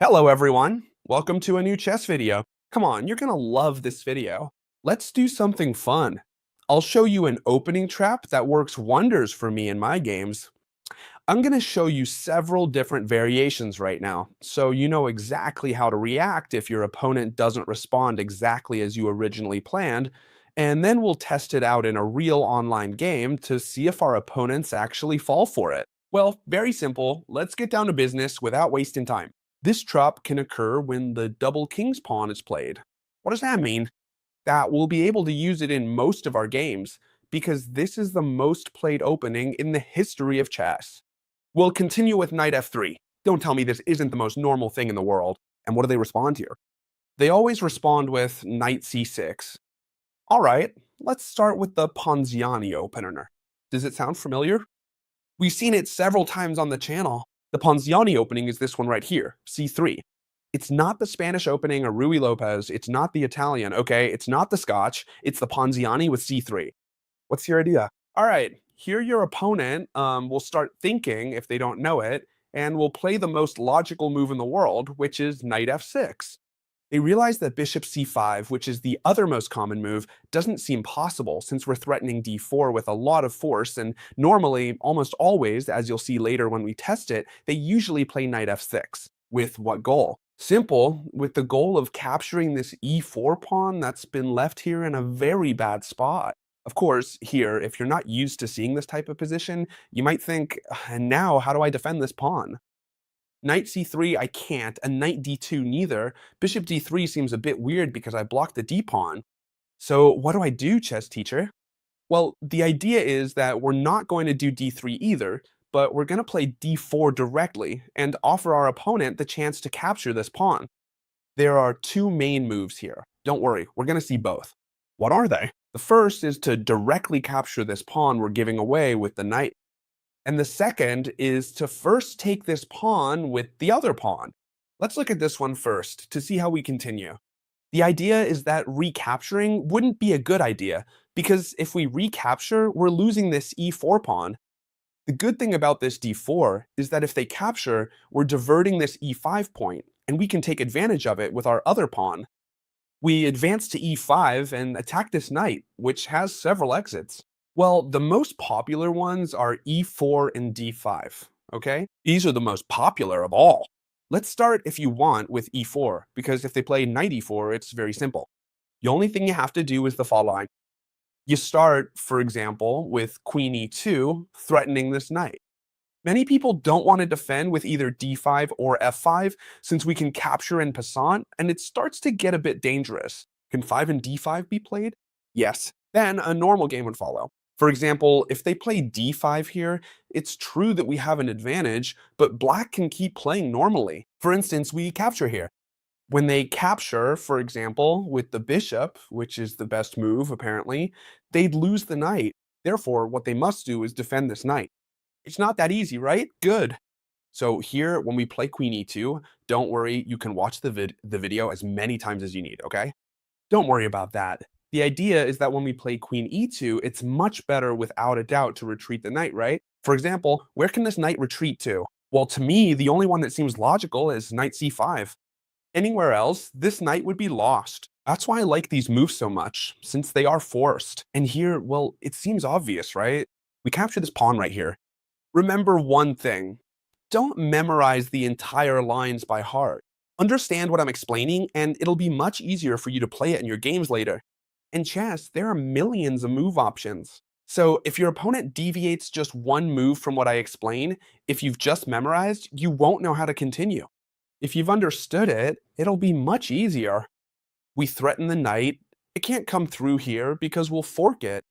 Hello everyone, welcome to a new chess video. Come on, you're gonna love this video. Let's do something fun. I'll show you an opening trap that works wonders for me in my games. I'm gonna show you several different variations right now, so you know exactly how to react if your opponent doesn't respond exactly as you originally planned, and then we'll test it out in a real online game to see if our opponents actually fall for it. Well, very simple. Let's get down to business without wasting time. This trap can occur when the double king's pawn is played. What does that mean? That we'll be able to use it in most of our games, because this is the most played opening in the history of chess. We'll continue with knight f3. Don't tell me this isn't the most normal thing in the world. And what do they respond here? They always respond with knight c6. All right, let's start with the Ponziani opener. Does it sound familiar? We've seen it several times on the channel. The Ponziani opening is this one right here, c3. It's not the Spanish opening or Ruy Lopez. It's not the Italian, okay? It's not the Scotch. It's the Ponziani with c3. What's your idea? All right, here your opponent will start thinking, if they don't know it, and will play the most logical move in the world, which is knight f6. They realize that bishop c5, which is the other most common move, doesn't seem possible since we're threatening d4 with a lot of force, and normally, almost always, as you'll see later when we test it, they usually play knight f6. With what goal? Simple, with the goal of capturing this e4 pawn that's been left here in a very bad spot. Of course, here, if you're not used to seeing this type of position, you might think, and now how do I defend this pawn? Knight c3, I can't, and knight d2 neither. Bishop d3 seems a bit weird because I blocked the d-pawn. So what do I do, chess teacher? Well, the idea is that we're not going to do d3 either, but we're going to play d4 directly and offer our opponent the chance to capture this pawn. There are two main moves here. Don't worry, we're going to see both. What are they? The first is to directly capture this pawn we're giving away with the knight. And the second is to first take this pawn with the other pawn. Let's look at this one first to see how we continue. The idea is that recapturing wouldn't be a good idea, because if we recapture, we're losing this e4 pawn. The good thing about this d4 is that if they capture, we're diverting this e5 point, and we can take advantage of it with our other pawn. We advance to e5 and attack this knight, which has several exits. Well, the most popular ones are e4 and d5, okay? These are the most popular of all. Let's start, if you want, with e4, because if they play knight e4, it's very simple. The only thing you have to do is the following. You start, for example, with queen e2, threatening this knight. Many people don't want to defend with either d5 or f5, since we can capture en passant, and it starts to get a bit dangerous. Can 5 and d5 be played? Yes. Then a normal game would follow. For example, if they play d5 here, it's true that we have an advantage, but black can keep playing normally. For instance, we capture here. When they capture, for example, with the bishop, which is the best move apparently, they'd lose the knight. Therefore, what they must do is defend this knight. It's not that easy, right? Good. So here, when we play queen e2, don't worry, you can watch the video as many times as you need, okay? Don't worry about that. The idea is that when we play queen e2, it's much better without a doubt to retreat the knight, right? For example, where can this knight retreat to? Well, to me, the only one that seems logical is knight c5. Anywhere else, this knight would be lost. That's why I like these moves so much, since they are forced. And here, well, it seems obvious, right? We capture this pawn right here. Remember one thing. Don't memorize the entire lines by heart. Understand what I'm explaining, and it'll be much easier for you to play it in your games later. In chess, there are millions of move options. So if your opponent deviates just one move from what I explain, if you've just memorized, you won't know how to continue. If you've understood it, it'll be much easier. We threaten the knight. It can't come through here because we'll fork it.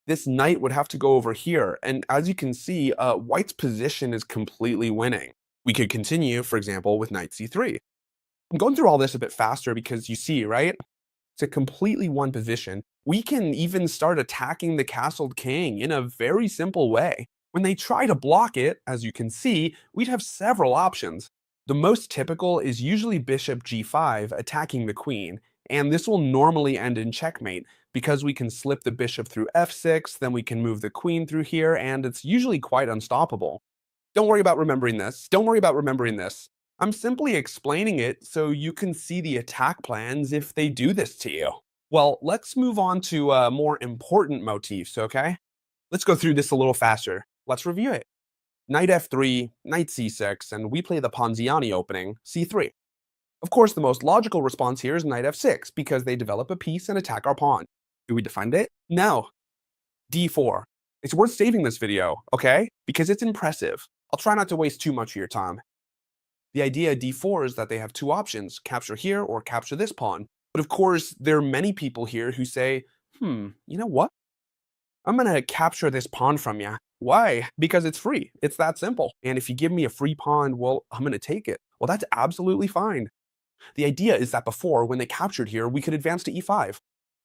This knight would have to go over here, and as you can see, white's position is completely winning. We could continue, for example, with knight c3. I'm going through all this a bit faster because you see, right? It's a completely won position. We can even start attacking the castled king in a very simple way. When they try to block it, as you can see, we'd have several options. The most typical is usually bishop g5 attacking the queen, and this will normally end in checkmate, because we can slip the bishop through f6, then we can move the queen through here, and it's usually quite unstoppable. Don't worry about remembering this. Don't worry about remembering this. I'm simply explaining it so you can see the attack plans if they do this to you. Well, let's move on to more important motifs, okay? Let's go through this a little faster. Let's review it. Knight f3, knight c6, and we play the Ponziani opening, c3. Of course, the most logical response here is knight f6, because they develop a piece and attack our pawn. Do we defend it? No. d4. It's worth saving this video, okay? Because it's impressive. I'll try not to waste too much of your time. The idea of d4 is that they have two options, capture here or capture this pawn. But of course, there are many people here who say, you know what? I'm gonna capture this pawn from you. Why? Because it's free. It's that simple. And if you give me a free pawn, well, I'm gonna take it. Well, that's absolutely fine. The idea is that before, when they captured here, we could advance to e5.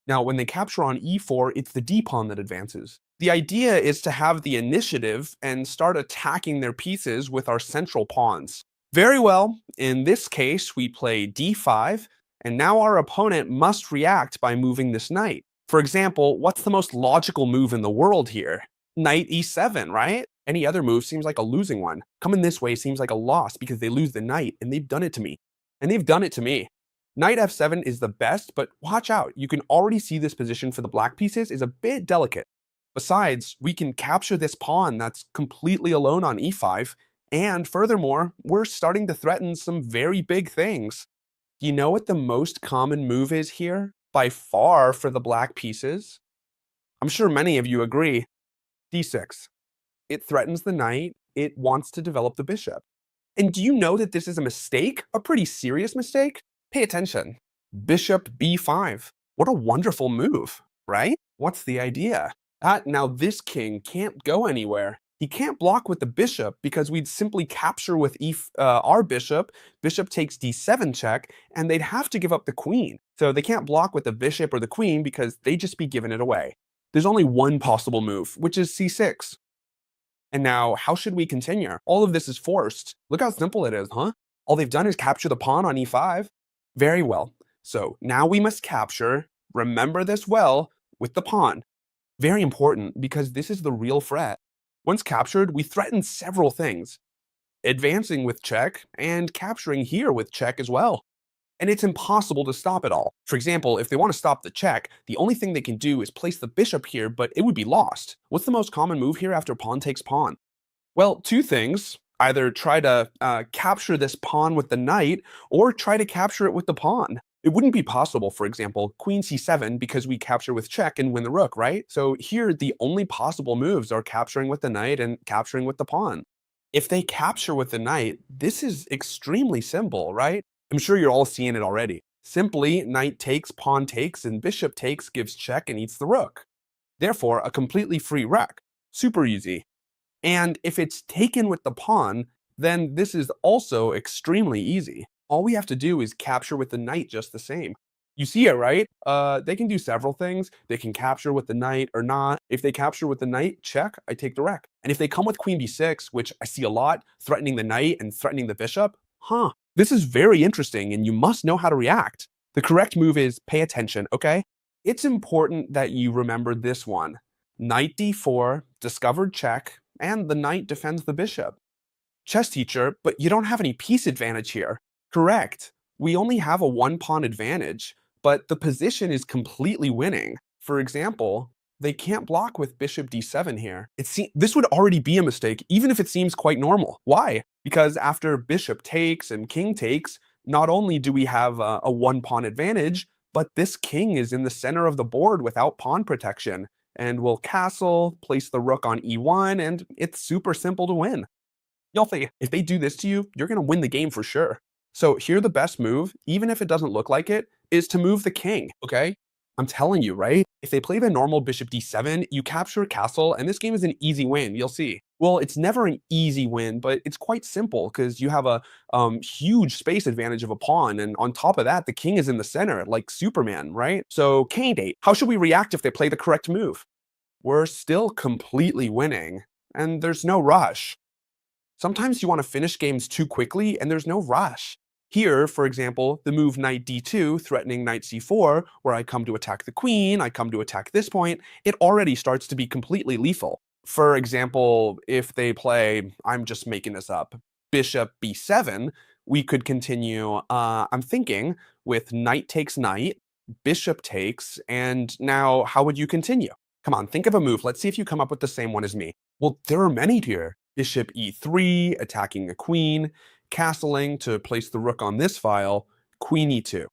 Now, when they capture on e4, it's the d pawn that advances. The idea is to have the initiative and start attacking their pieces with our central pawns. Very well, in this case, we play d5, and now our opponent must react by moving this knight. For example, what's the most logical move in the world here? Knight e7, right? Any other move seems like a losing one. Coming this way seems like a loss because they lose the knight, and they've done it to me. And they've done it to me. Knight f7 is the best, but watch out. You can already see this position for the black pieces is a bit delicate. Besides, we can capture this pawn that's completely alone on e5, and furthermore, we're starting to threaten some very big things. You know what the most common move is here? By far for the black pieces? I'm sure many of you agree. d6. It threatens the knight. It wants to develop the bishop. And do you know that this is a mistake? A pretty serious mistake? Pay attention. Bishop b5. What a wonderful move, right? What's the idea? Now this king can't go anywhere. He can't block with the bishop because we'd simply capture with our bishop. Bishop takes d7 check, and they'd have to give up the queen. So they can't block with the bishop or the queen because they'd just be giving it away. There's only one possible move, which is c6. And now, how should we continue? All of this is forced. Look how simple it is, huh? All they've done is capture the pawn on e5. Very well. So now we must capture, remember this well, with the pawn. Very important because this is the real threat. Once captured, we threaten several things. Advancing with check and capturing here with check as well. And it's impossible to stop it all. For example, if they want to stop the check, the only thing they can do is place the bishop here, but it would be lost. What's the most common move here after pawn takes pawn? Well, two things. Either try to capture this pawn with the knight, or try to capture it with the pawn. It wouldn't be possible, for example, queen c7 because we capture with check and win the rook, right? So here, the only possible moves are capturing with the knight and capturing with the pawn. If they capture with the knight, this is extremely simple, right? I'm sure you're all seeing it already. Simply, knight takes, pawn takes, and bishop takes gives check and eats the rook. Therefore, a completely free rook. Super easy. And if it's taken with the pawn, then this is also extremely easy. All we have to do is capture with the knight just the same. You see it, right? They can do several things. They can capture with the knight or not. If they capture with the knight, check, I take the wreck. And if they come with queen b6, which I see a lot, threatening the knight and threatening the bishop, this is very interesting and you must know how to react. The correct move is pay attention, okay? It's important that you remember this one. Knight d4, discovered check, and the knight defends the bishop. Chess teacher, but you don't have any piece advantage here. Correct. We only have a one pawn advantage, but the position is completely winning. For example, they can't block with bishop d7 here. This would already be a mistake, even if it seems quite normal. Why? Because after bishop takes and king takes, not only do we have a one pawn advantage, but this king is in the center of the board without pawn protection. And we'll castle, place the rook on e1, and it's super simple to win. Y'all think, if they do this to you, you're gonna win the game for sure. So here the best move, even if it doesn't look like it, is to move the king, okay? I'm telling you, right? If they play the normal bishop d7, you capture castle, and this game is an easy win, you'll see. Well, it's never an easy win, but it's quite simple because you have a huge space advantage of a pawn, and on top of that, the king is in the center, like Superman, right? So, candidate, how should we react if they play the correct move? We're still completely winning, and there's no rush. Sometimes you want to finish games too quickly, and there's no rush. Here, for example, the move knight d2, threatening knight c4, where I come to attack the queen, I come to attack this point, it already starts to be completely lethal. For example, if they play, I'm just making this up, bishop b7, we could continue, I'm thinking, with knight takes knight, bishop takes, and now how would you continue? Come on, think of a move. Let's see if you come up with the same one as me. Well, there are many here. Bishop e3, attacking a queen, castling to place the rook on this file, queen e2.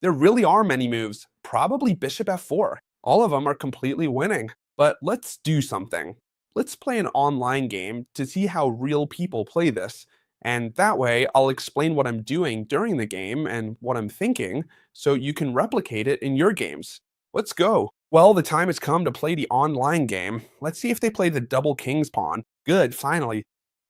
There really are many moves, probably bishop f4. All of them are completely winning. But let's do something. Let's play an online game to see how real people play this. And that way, I'll explain what I'm doing during the game and what I'm thinking, so you can replicate it in your games. Let's go. Well, the time has come to play the online game. Let's see if they play the double king's pawn. Good, finally.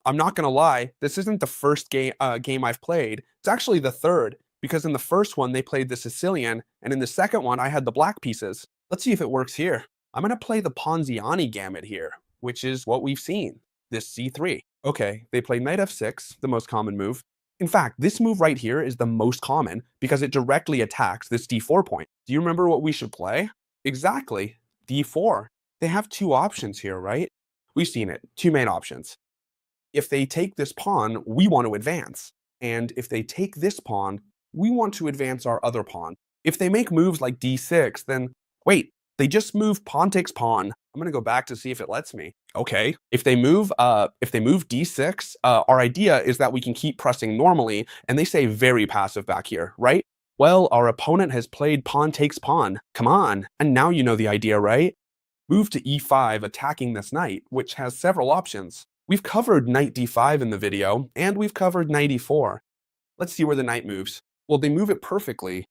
I'm not gonna lie, this isn't the first game I've played. It's actually the third, because in the first one they played the Sicilian, and in the second one I had the black pieces. Let's see if it works here. I'm gonna play the Ponziani gamut here, which is what we've seen, this c3. Okay, they play knight f6, the most common move. In fact, this move right here is the most common because it directly attacks this d4 point. Do you remember what we should play? Exactly, d4. They have two options here, right? We've seen it, two main options. If they take this pawn, we want to advance. And if they take this pawn, we want to advance our other pawn. If they make moves like d6, then wait, they just moved pawn takes pawn. I'm gonna go back to see if it lets me. Okay, if they move d6, our idea is that we can keep pressing normally, and they say very passive back here, right? Well, our opponent has played pawn takes pawn. Come on, and now you know the idea, right? Move to e5, attacking this knight, which has several options. We've covered knight d5 in the video, and we've covered knight e4. Let's see where the knight moves. Well, they move it perfectly.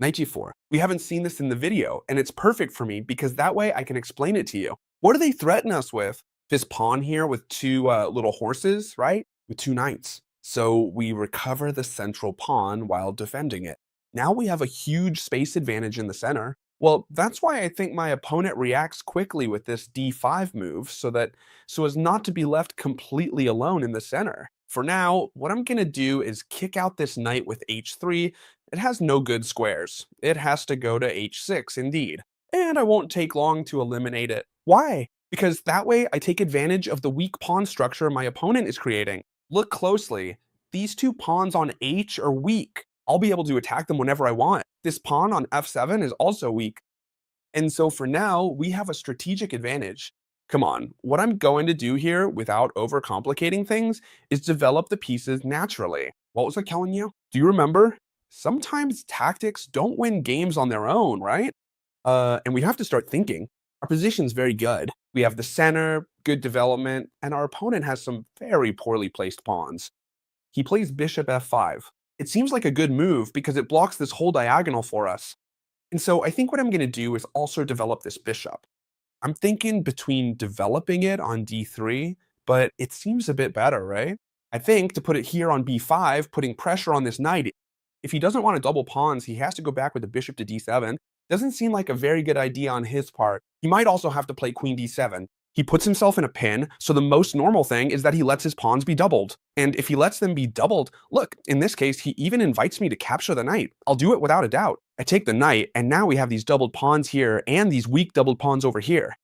Knight g4. We haven't seen this in the video, and it's perfect for me because that way I can explain it to you. What do they threaten us with? This pawn here with two little horses, right? With two knights. So we recover the central pawn while defending it. Now we have a huge space advantage in the center. Well, that's why I think my opponent reacts quickly with this d5 move so as not to be left completely alone in the center. For now, what I'm going to do is kick out this knight with h3. It has no good squares. It has to go to h6 indeed. And I won't take long to eliminate it. Why? Because that way I take advantage of the weak pawn structure my opponent is creating. Look closely. These two pawns on h are weak. I'll be able to attack them whenever I want. This pawn on f7 is also weak. And so for now, we have a strategic advantage. Come on, what I'm going to do here without overcomplicating things is develop the pieces naturally. What was I telling you? Do you remember? Sometimes tactics don't win games on their own, right? And we have to start thinking. Our position's very good. We have the center, good development, and our opponent has some very poorly placed pawns. He plays bishop f5. It seems like a good move because it blocks this whole diagonal for us. And so I think what I'm going to do is also develop this bishop. I'm thinking between developing it on d3, but it seems a bit better, right? I think to put it here on b5, putting pressure on this knight. If he doesn't want to double pawns, he has to go back with the bishop to d7. Doesn't seem like a very good idea on his part. He might also have to play queen d7. He puts himself in a pin, so the most normal thing is that he lets his pawns be doubled. And if he lets them be doubled, look, in this case, he even invites me to capture the knight. I'll do it without a doubt. I take the knight, and now we have these doubled pawns here and these weak doubled pawns over here.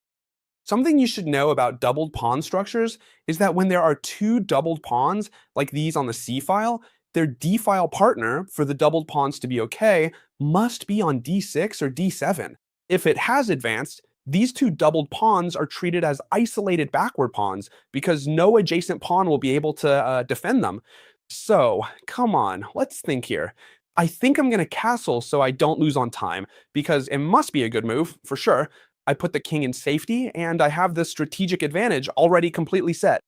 Something you should know about doubled pawn structures is that when there are two doubled pawns, like these on the c file, their d file partner, for the doubled pawns to be okay, must be on d6 or d7. If it has advanced, these two doubled pawns are treated as isolated backward pawns because no adjacent pawn will be able to defend them. So, come on, let's think here. I think I'm going to castle so I don't lose on time, because it must be a good move, for sure. I put the king in safety, and I have the strategic advantage already completely set.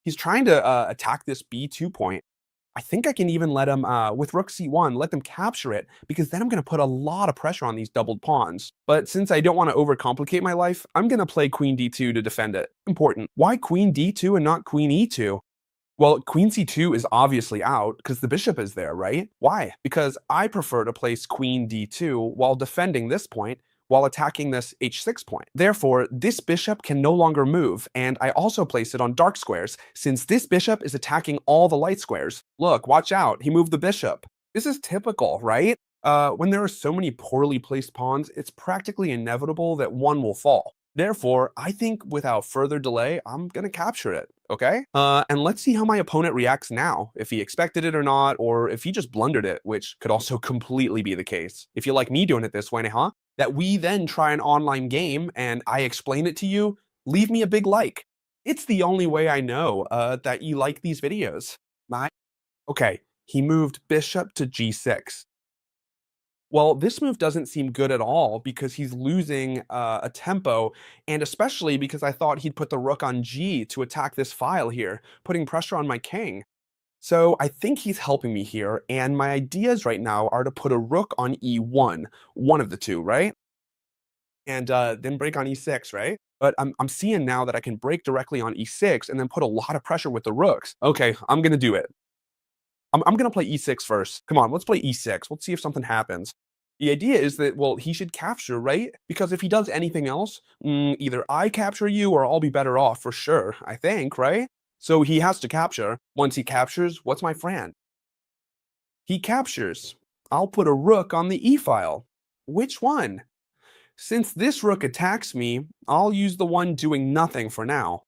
He's trying to attack this b2 point. I think I can even let him, with rook c1, let them capture it, because then I'm going to put a lot of pressure on these doubled pawns. But since I don't want to overcomplicate my life, I'm going to play queen d2 to defend it. Important. Why queen d2 and not queen e2? Well, queen c2 is obviously out because the bishop is there, right? Why? Because I prefer to place queen d2 while defending this point, while attacking this h6 point. Therefore, this bishop can no longer move, and I also place it on dark squares, since this bishop is attacking all the light squares. Look, watch out, he moved the bishop. This is typical, right? When there are so many poorly placed pawns, it's practically inevitable that one will fall. Therefore, I think without further delay, I'm gonna capture it. okay? And let's see how my opponent reacts now, if he expected it or not, or if he just blundered it, which could also completely be the case. If you like me doing it this way, huh? That we then try an online game and I explain it to you, leave me a big like. It's the only way I know that you like these videos. My Okay, he moved bishop to g6. Well, this move doesn't seem good at all because he's losing a tempo, and especially because I thought he'd put the rook on g to attack this file here, putting pressure on my king. So I think he's helping me here, and my ideas right now are to put a rook on e1, one of the two, right? And then break on e6, right? But I'm seeing now that I can break directly on e6 and then put a lot of pressure with the rooks. Okay, I'm gonna do it. I'm gonna play e6 first. Come on, let's play e6. Let's see if something happens. The idea is that, well, he should capture, right? Because if he does anything else, either I capture you or I'll be better off for sure, I think, right? So he has to capture. Once he captures, what's my friend? He captures. I'll put a rook on the e-file. Which one? Since this rook attacks me, I'll use the one doing nothing for now.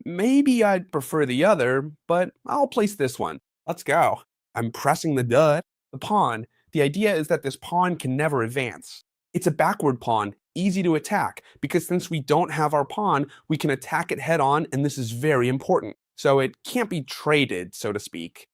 Maybe I'd prefer the other, but I'll place this one. Let's go. I'm pressing the pawn. The idea is that this pawn can never advance. It's a backward pawn, easy to attack, because since we don't have our pawn, we can attack it head on, and this is very important. So it can't be traded, so to speak.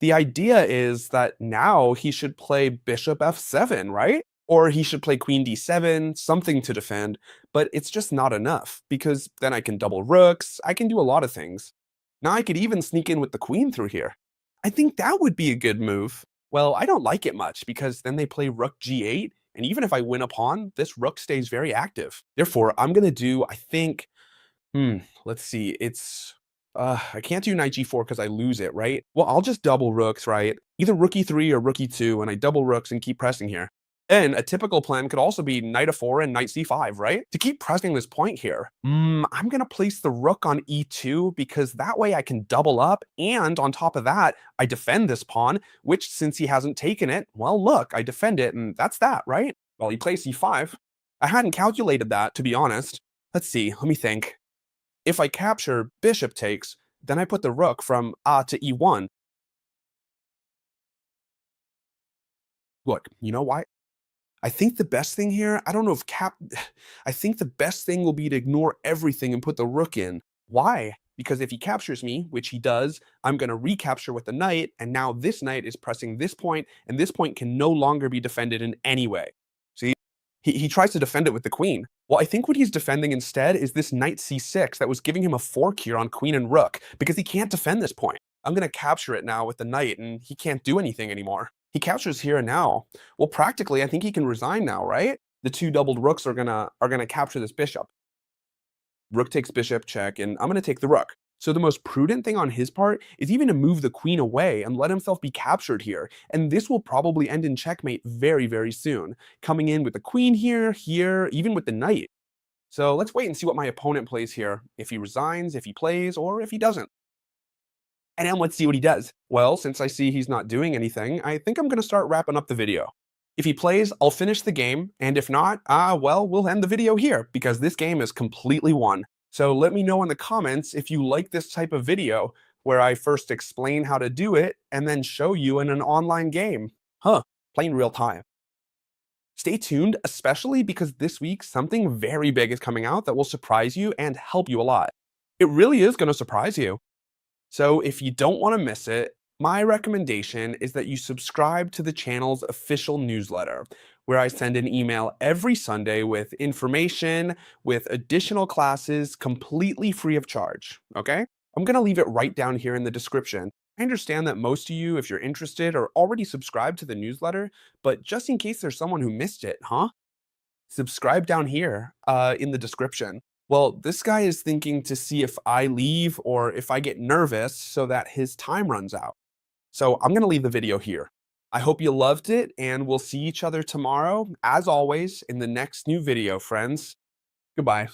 The idea is that now he should play bishop f7, right? Or he should play queen d7, something to defend, but it's just not enough, because then I can double rooks, I can do a lot of things. Now I could even sneak in with the queen through here. I think that would be a good move. Well, I don't like it much, because then they play rook g8, and even if I win a pawn, this rook stays very active. Therefore, I'm gonna do, I think, let's see, I can't do knight g4 because I lose it, right? Well, I'll just double rooks, right? Either rook e3 or rook e2, and I double rooks and keep pressing here. And a typical plan could also be knight f4 and knight c5, right? To keep pressing this point here, I'm gonna place the rook on e2 because that way I can double up, and on top of that, I defend this pawn, which since he hasn't taken it, well, look, I defend it, and that's that, right? Well, he plays c5. I hadn't calculated that, to be honest. Let's see, let me think. If I capture, bishop takes, then I put the rook from A to E1. Look, you know why? I think the best thing here, I don't know if I think the best thing will be to ignore everything and put the rook in. Why? Because if he captures me, which he does, I'm going to recapture with the knight, and now this knight is pressing this point, and this point can no longer be defended in any way. See? He tries to defend it with the queen. Well, I think what he's defending instead is this knight c6 that was giving him a fork here on queen and rook, because he can't defend this point. I'm going to capture it now with the knight, and he can't do anything anymore. He captures here and now. Well, practically, I think he can resign now, right? The two doubled rooks are gonna capture this bishop. Rook takes bishop, check, and I'm gonna take the rook. So the most prudent thing on his part is even to move the queen away and let himself be captured here. And this will probably end in checkmate very, very soon. Coming in with the queen here, even with the knight. So let's wait and see what my opponent plays here. If he resigns, if he plays, or if he doesn't. And then let's see what he does. Well, since I see he's not doing anything, I think I'm gonna start wrapping up the video. If he plays, I'll finish the game, and if not, well, we'll end the video here, because this game is completely won. So let me know in the comments if you like this type of video, where I first explain how to do it, and then show you in an online game. Playing real time. Stay tuned, especially because this week something very big is coming out that will surprise you and help you a lot. It really is gonna surprise you. So if you don't want to miss it, my recommendation is that you subscribe to the channel's official newsletter, where I send an email every Sunday with information, with additional classes, completely free of charge, okay? I'm going to leave it right down here in the description. I understand that most of you, if you're interested, are already subscribed to the newsletter, but just in case there's someone who missed it, subscribe down here in the description. Well, this guy is thinking to see if I leave or if I get nervous so that his time runs out. So I'm going to leave the video here. I hope you loved it, and we'll see each other tomorrow, as always, in the next new video, friends. Goodbye.